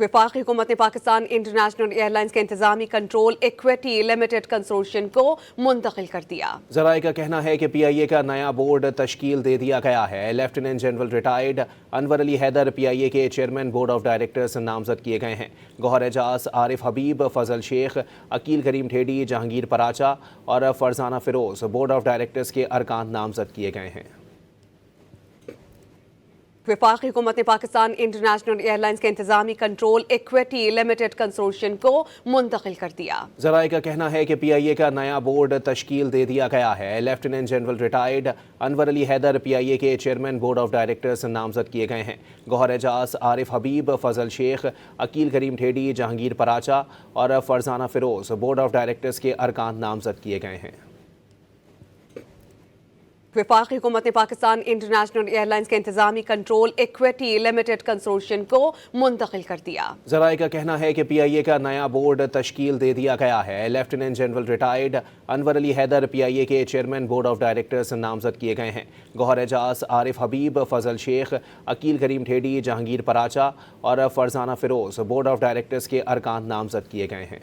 वफाकी हुकूमत ने पाकिस्तान इंटरनेशनल एयरलाइंस के इंतजामी कंट्रोल इक्विटी लिमिटेड कंसोर्शियम को मुंतकिल कर दिया। ज़राए का कहना है कि PIA का नया बोर्ड तश्कील दे दिया गया है। Lieutenant general retired Anwar Ali Haider PIA के चेयरमैन बोर्ड ऑफ डायरेक्टर्स नामजद किए गए हैं। गौहर एजाज, आरिफ हबीब, फजल शेख, अकील करीम ठेडी, जहांगीर पराचा और Farzana Feroz board of directors के अरकान नामजद किए गए हैं। वफाकी हुकूमत ने पाकिस्तान इंटरनेशनल एयरलाइंस के इंतजामी कंट्रोल इक्विटी लिमिटेड कंसोर्शियम को मुंतकिल कर दिया। ज़राए का कहना है कि PIA का नया बोर्ड तश्कील दे दिया गया है। Lieutenant general retired Anwar Ali Haider PIA के चेयरमैन बोर्ड ऑफ डायरेक्टर्स नामजद किए गए हैं। गौहर एजाज, आरिफ हबीब, फजल शेख, अकील करीम ठेडी, जहांगीर पराचा और Farzana Feroz board of directors के अरकान नामजद किए गए हैं। वफाकी हुकूमत ने पाकिस्तान इंटरनेशनल एयरलाइंस के इंतजामी कंट्रोल इक्विटी लिमिटेड कंसोर्शियम को मुंतकिल कर दिया। ज़राए का कहना है कि PIA का नया बोर्ड तश्कील दे दिया गया है। Lieutenant general retired Anwar Ali Haider PIA के चेयरमैन बोर्ड ऑफ डायरेक्टर्स नामजद किए गए हैं। गौहर एजाज, आरिफ हबीब, फजल शेख, अकील करीम ठेडी, जहांगीर पराचा और Farzana Feroz board of directors के अरकान नामजद किए गए हैं।